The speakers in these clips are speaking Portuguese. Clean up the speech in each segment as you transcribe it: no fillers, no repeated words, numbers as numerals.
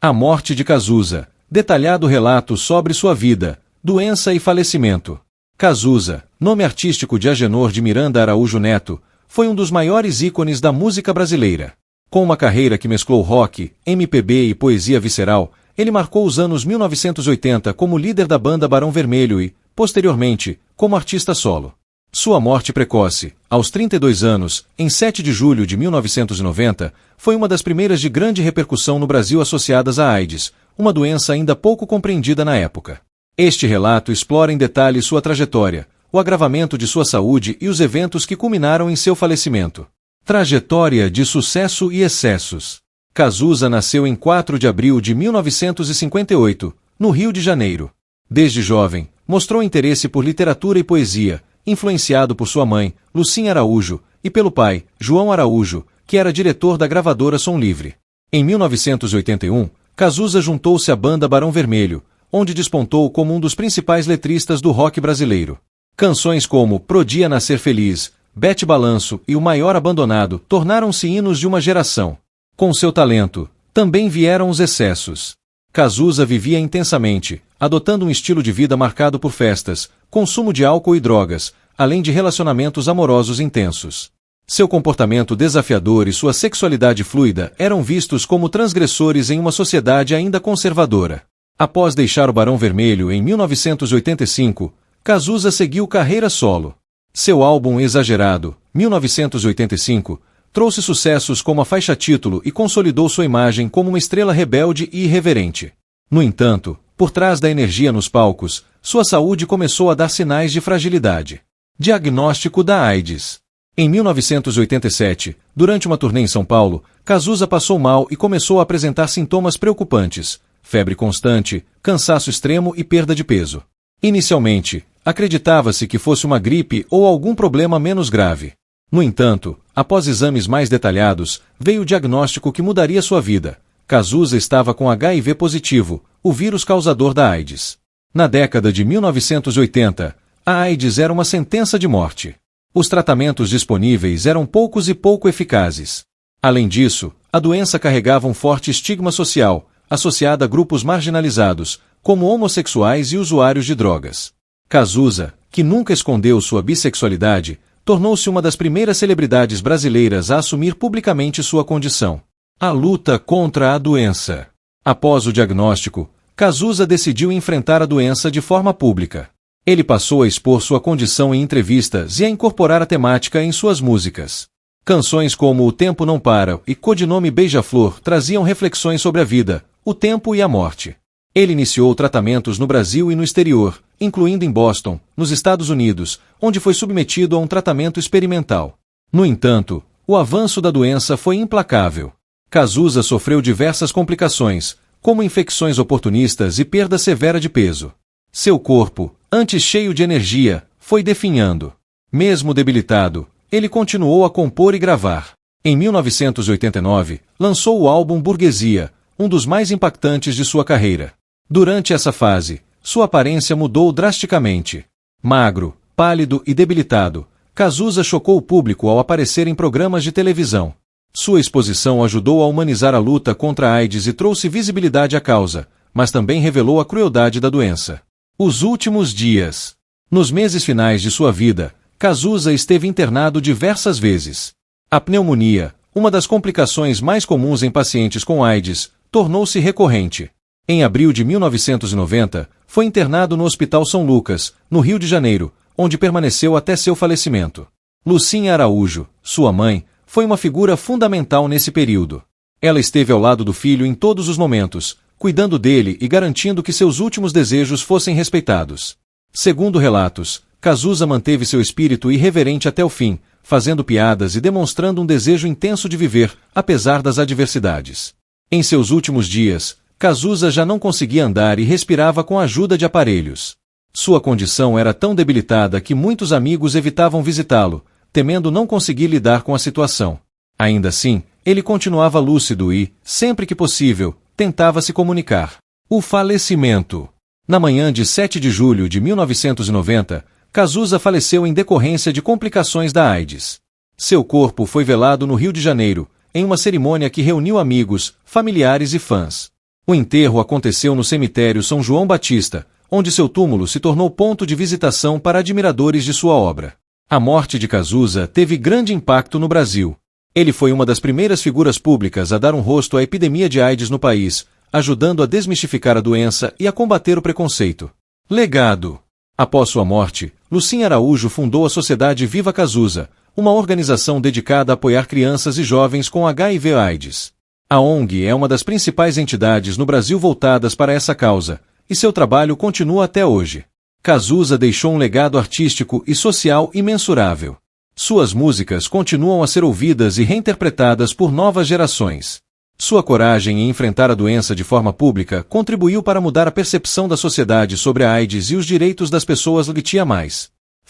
A morte de Cazuza. Detalhado relato sobre sua vida, doença e falecimento. Cazuza, nome artístico de Agenor de Miranda Araújo Neto, foi um dos maiores ícones da música brasileira. Com uma carreira que mesclou rock, MPB e poesia visceral, ele marcou os anos 1980 como líder da banda Barão Vermelho e, posteriormente, como artista solo. Sua morte precoce, aos 32 anos, em 7 de julho de 1990, foi uma das primeiras de grande repercussão no Brasil associadas à AIDS, uma doença ainda pouco compreendida na época. Este relato explora em detalhes sua trajetória, o agravamento de sua saúde e os eventos que culminaram em seu falecimento. Trajetória de sucesso e excessos. Cazuza nasceu em 4 de abril de 1958, no Rio de Janeiro. Desde jovem, mostrou interesse por literatura e poesia, influenciado por sua mãe, Lucinha Araújo, e pelo pai, João Araújo, que era diretor da gravadora Som Livre. Em 1981, Cazuza juntou-se à banda Barão Vermelho, onde despontou como um dos principais letristas do rock brasileiro. Canções como Podia Nascer Feliz, Bete Balanço e O Maior Abandonado tornaram-se hinos de uma geração. Com seu talento, também vieram os excessos. Cazuza vivia intensamente, adotando um estilo de vida marcado por festas, consumo de álcool e drogas, além de relacionamentos amorosos intensos. Seu comportamento desafiador e sua sexualidade fluida eram vistos como transgressores em uma sociedade ainda conservadora. Após deixar o Barão Vermelho em 1985, Cazuza seguiu carreira solo. Seu álbum Exagerado, 1985, trouxe sucessos como a faixa título e consolidou sua imagem como uma estrela rebelde e irreverente. No entanto, por trás da energia nos palcos, sua saúde começou a dar sinais de fragilidade. Diagnóstico da AIDS. Em 1987, durante uma turnê em São Paulo, Cazuza passou mal e começou a apresentar sintomas preocupantes: febre constante, cansaço extremo e perda de peso. Inicialmente, acreditava-se que fosse uma gripe ou algum problema menos grave. No entanto, após exames mais detalhados, veio o diagnóstico que mudaria sua vida. Cazuza estava com HIV positivo, o vírus causador da AIDS. Na década de 1980, a AIDS era uma sentença de morte. Os tratamentos disponíveis eram poucos e pouco eficazes. Além disso, a doença carregava um forte estigma social, associada a grupos marginalizados, como homossexuais e usuários de drogas. Cazuza, que nunca escondeu sua bissexualidade, tornou-se uma das primeiras celebridades brasileiras a assumir publicamente sua condição. A luta contra a doença. Após o diagnóstico, Cazuza decidiu enfrentar a doença de forma pública. Ele passou a expor sua condição em entrevistas e a incorporar a temática em suas músicas. Canções como O Tempo Não Para e Codinome Beija-Flor traziam reflexões sobre a vida, o tempo e a morte. Ele iniciou tratamentos no Brasil e no exterior, incluindo em Boston, nos Estados Unidos, onde foi submetido a um tratamento experimental. No entanto, o avanço da doença foi implacável. Cazuza sofreu diversas complicações, como infecções oportunistas e perda severa de peso. Seu corpo, antes cheio de energia, foi definhando. Mesmo debilitado, ele continuou a compor e gravar. Em 1989, lançou o álbum Burguesia, um dos mais impactantes de sua carreira. Durante essa fase, sua aparência mudou drasticamente. Magro, pálido e debilitado, Cazuza chocou o público ao aparecer em programas de televisão. Sua exposição ajudou a humanizar a luta contra a AIDS e trouxe visibilidade à causa, mas também revelou a crueldade da doença. Os últimos dias. Nos meses finais de sua vida, Cazuza esteve internado diversas vezes. A pneumonia, uma das complicações mais comuns em pacientes com AIDS, tornou-se recorrente. Em abril de 1990, foi internado no Hospital São Lucas, no Rio de Janeiro, onde permaneceu até seu falecimento. Lucinha Araújo, sua mãe, foi uma figura fundamental nesse período. Ela esteve ao lado do filho em todos os momentos, cuidando dele e garantindo que seus últimos desejos fossem respeitados. Segundo relatos, Cazuza manteve seu espírito irreverente até o fim, fazendo piadas e demonstrando um desejo intenso de viver, apesar das adversidades. Em seus últimos dias, Cazuza já não conseguia andar e respirava com a ajuda de aparelhos. Sua condição era tão debilitada que muitos amigos evitavam visitá-lo, temendo não conseguir lidar com a situação. Ainda assim, ele continuava lúcido e, sempre que possível, tentava se comunicar. O falecimento. Na manhã de 7 de julho de 1990, Cazuza faleceu em decorrência de complicações da AIDS. Seu corpo foi velado no Rio de Janeiro, em uma cerimônia que reuniu amigos, familiares e fãs. O enterro aconteceu no cemitério São João Batista, onde seu túmulo se tornou ponto de visitação para admiradores de sua obra. A morte de Cazuza teve grande impacto no Brasil. Ele foi uma das primeiras figuras públicas a dar um rosto à epidemia de AIDS no país, ajudando a desmistificar a doença e a combater o preconceito. Legado. Após sua morte, Lucinha Araújo fundou a Sociedade Viva Cazuza, uma organização dedicada a apoiar crianças e jovens com HIV/AIDS. A ONG é uma das principais entidades no Brasil voltadas para essa causa, e seu trabalho continua até hoje. Cazuza deixou um legado artístico e social imensurável. Suas músicas continuam a ser ouvidas e reinterpretadas por novas gerações. Sua coragem em enfrentar a doença de forma pública contribuiu para mudar a percepção da sociedade sobre a AIDS e os direitos das pessoas LGBTQIA+.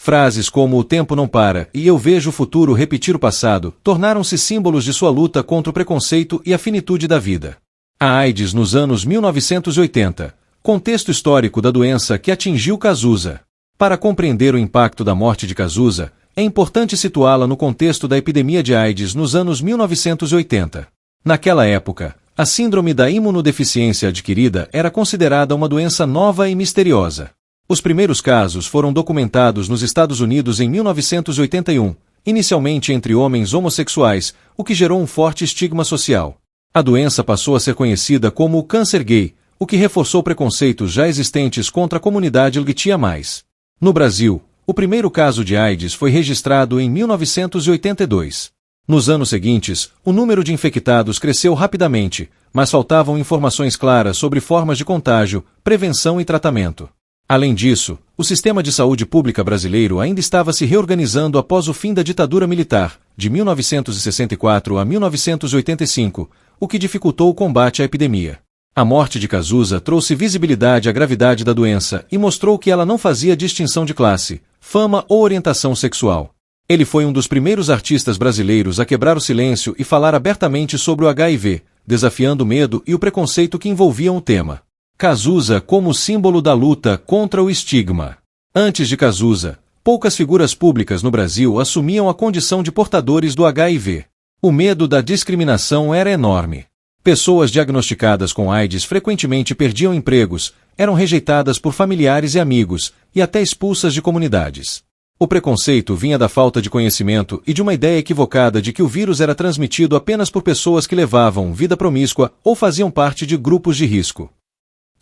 Frases como "o tempo não para" e "eu vejo o futuro repetir o passado" tornaram-se símbolos de sua luta contra o preconceito e a finitude da vida. A AIDS nos anos 1980. Contexto histórico da doença que atingiu Cazuza. Para compreender o impacto da morte de Cazuza, é importante situá-la no contexto da epidemia de AIDS nos anos 1980. Naquela época, a síndrome da imunodeficiência adquirida era considerada uma doença nova e misteriosa. Os primeiros casos foram documentados nos Estados Unidos em 1981, inicialmente entre homens homossexuais, o que gerou um forte estigma social. A doença passou a ser conhecida como o câncer gay, o que reforçou preconceitos já existentes contra a comunidade LGBTQIA+. No Brasil, o primeiro caso de AIDS foi registrado em 1982. Nos anos seguintes, o número de infectados cresceu rapidamente, mas faltavam informações claras sobre formas de contágio, prevenção e tratamento. Além disso, o sistema de saúde pública brasileiro ainda estava se reorganizando após o fim da ditadura militar, de 1964 a 1985, o que dificultou o combate à epidemia. A morte de Cazuza trouxe visibilidade à gravidade da doença e mostrou que ela não fazia distinção de classe, fama ou orientação sexual. Ele foi um dos primeiros artistas brasileiros a quebrar o silêncio e falar abertamente sobre o HIV, desafiando o medo e o preconceito que envolviam o tema. Cazuza como símbolo da luta contra o estigma. Antes de Cazuza, poucas figuras públicas no Brasil assumiam a condição de portadores do HIV. O medo da discriminação era enorme. Pessoas diagnosticadas com AIDS frequentemente perdiam empregos, eram rejeitadas por familiares e amigos, e até expulsas de comunidades. O preconceito vinha da falta de conhecimento e de uma ideia equivocada de que o vírus era transmitido apenas por pessoas que levavam vida promíscua ou faziam parte de grupos de risco.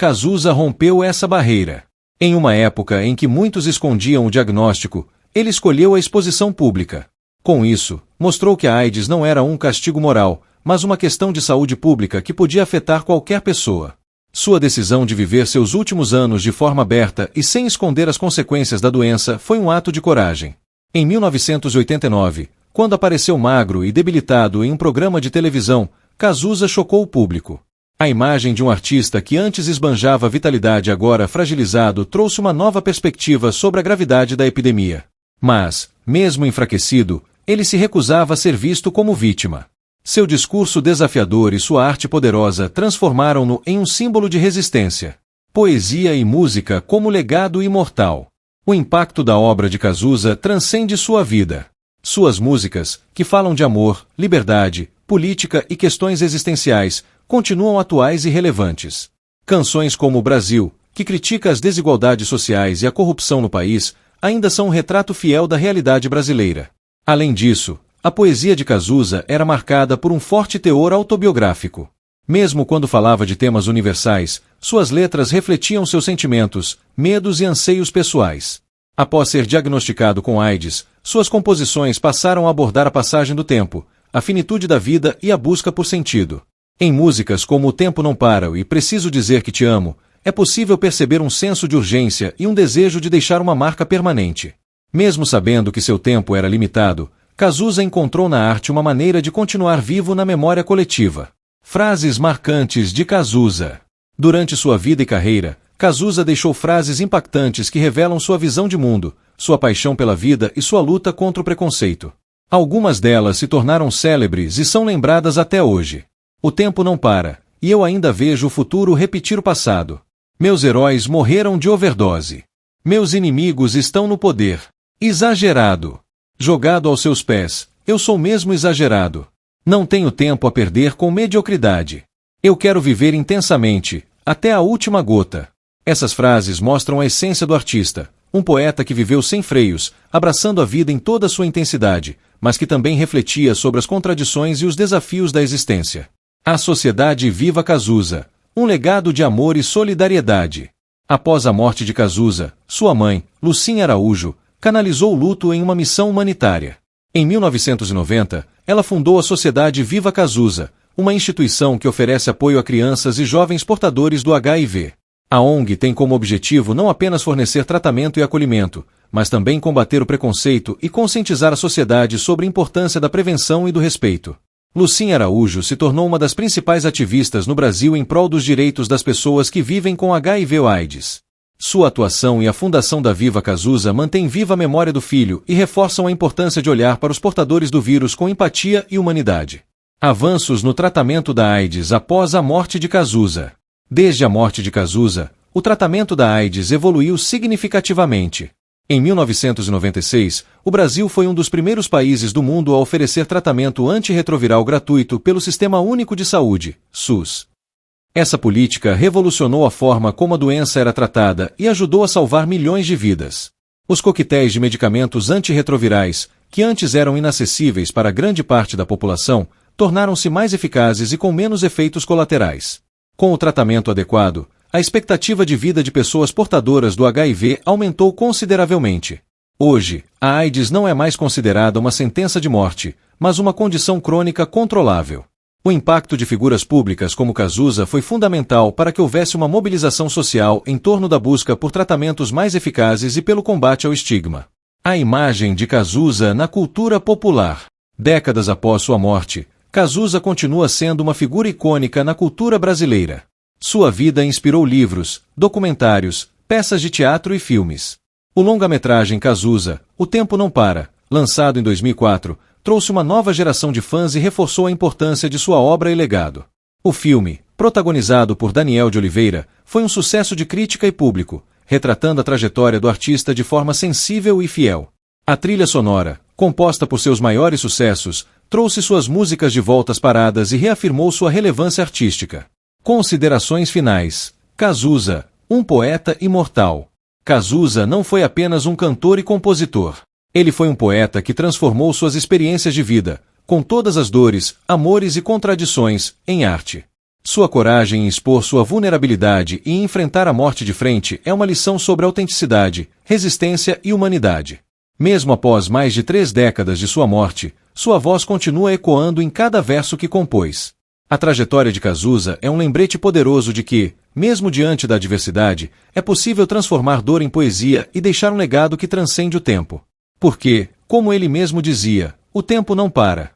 Cazuza rompeu essa barreira. Em uma época em que muitos escondiam o diagnóstico, ele escolheu a exposição pública. Com isso, mostrou que a AIDS não era um castigo moral, mas uma questão de saúde pública que podia afetar qualquer pessoa. Sua decisão de viver seus últimos anos de forma aberta e sem esconder as consequências da doença foi um ato de coragem. Em 1989, quando apareceu magro e debilitado em um programa de televisão, Cazuza chocou o público. A imagem de um artista que antes esbanjava vitalidade agora fragilizado trouxe uma nova perspectiva sobre a gravidade da epidemia. Mas, mesmo enfraquecido, ele se recusava a ser visto como vítima. Seu discurso desafiador e sua arte poderosa transformaram-no em um símbolo de resistência. Poesia e música como legado imortal. O impacto da obra de Cazuza transcende sua vida. Suas músicas, que falam de amor, liberdade, política e questões existenciais, continuam atuais e relevantes. Canções como Brasil, que critica as desigualdades sociais e a corrupção no país, ainda são um retrato fiel da realidade brasileira. Além disso, a poesia de Cazuza era marcada por um forte teor autobiográfico. Mesmo quando falava de temas universais, suas letras refletiam seus sentimentos, medos e anseios pessoais. Após ser diagnosticado com AIDS, suas composições passaram a abordar a passagem do tempo, a finitude da vida e a busca por sentido. Em músicas como O Tempo Não Para e Preciso Dizer Que Te Amo, é possível perceber um senso de urgência e um desejo de deixar uma marca permanente. Mesmo sabendo que seu tempo era limitado, Cazuza encontrou na arte uma maneira de continuar vivo na memória coletiva. Frases marcantes de Cazuza. Durante sua vida e carreira, Cazuza deixou frases impactantes que revelam sua visão de mundo, sua paixão pela vida e sua luta contra o preconceito. Algumas delas se tornaram célebres e são lembradas até hoje. O tempo não para, e eu ainda vejo o futuro repetir o passado. Meus heróis morreram de overdose. Meus inimigos estão no poder. Exagerado. Jogado aos seus pés, eu sou mesmo exagerado. Não tenho tempo a perder com mediocridade. Eu quero viver intensamente, até a última gota. Essas frases mostram a essência do artista, um poeta que viveu sem freios, abraçando a vida em toda sua intensidade, mas que também refletia sobre as contradições e os desafios da existência. A Sociedade Viva Cazuza, um legado de amor e solidariedade. Após a morte de Cazuza, sua mãe, Lucinha Araújo, canalizou o luto em uma missão humanitária. Em 1990, ela fundou a Sociedade Viva Cazuza, uma instituição que oferece apoio a crianças e jovens portadores do HIV. A ONG tem como objetivo não apenas fornecer tratamento e acolhimento, mas também combater o preconceito e conscientizar a sociedade sobre a importância da prevenção e do respeito. Lucinha Araújo se tornou uma das principais ativistas no Brasil em prol dos direitos das pessoas que vivem com HIV ou AIDS. Sua atuação e a fundação da Viva Cazuza mantêm viva a memória do filho e reforçam a importância de olhar para os portadores do vírus com empatia e humanidade. Avanços no tratamento da AIDS após a morte de Cazuza. Desde a morte de Cazuza, o tratamento da AIDS evoluiu significativamente. Em 1996, o Brasil foi um dos primeiros países do mundo a oferecer tratamento antirretroviral gratuito pelo Sistema Único de Saúde, SUS. Essa política revolucionou a forma como a doença era tratada e ajudou a salvar milhões de vidas. Os coquetéis de medicamentos antirretrovirais, que antes eram inacessíveis para grande parte da população, tornaram-se mais eficazes e com menos efeitos colaterais. Com o tratamento adequado, a expectativa de vida de pessoas portadoras do HIV aumentou consideravelmente. Hoje, a AIDS não é mais considerada uma sentença de morte, mas uma condição crônica controlável. O impacto de figuras públicas como Cazuza foi fundamental para que houvesse uma mobilização social em torno da busca por tratamentos mais eficazes e pelo combate ao estigma. A imagem de Cazuza na cultura popular. Décadas após sua morte, Cazuza continua sendo uma figura icônica na cultura brasileira. Sua vida inspirou livros, documentários, peças de teatro e filmes. O longa-metragem Cazuza, O Tempo Não Para, lançado em 2004, trouxe uma nova geração de fãs e reforçou a importância de sua obra e legado. O filme, protagonizado por Daniel de Oliveira, foi um sucesso de crítica e público, retratando a trajetória do artista de forma sensível e fiel. A trilha sonora, composta por seus maiores sucessos, trouxe suas músicas de volta às paradas e reafirmou sua relevância artística. Considerações finais. Cazuza, um poeta imortal. Cazuza não foi apenas um cantor e compositor. Ele foi um poeta que transformou suas experiências de vida, com todas as dores, amores e contradições, em arte. Sua coragem em expor sua vulnerabilidade e enfrentar a morte de frente é uma lição sobre autenticidade, resistência e humanidade. Mesmo após mais de 3 décadas de sua morte, sua voz continua ecoando em cada verso que compôs. A trajetória de Cazuza é um lembrete poderoso de que, mesmo diante da adversidade, é possível transformar dor em poesia e deixar um legado que transcende o tempo. Porque, como ele mesmo dizia, o tempo não para.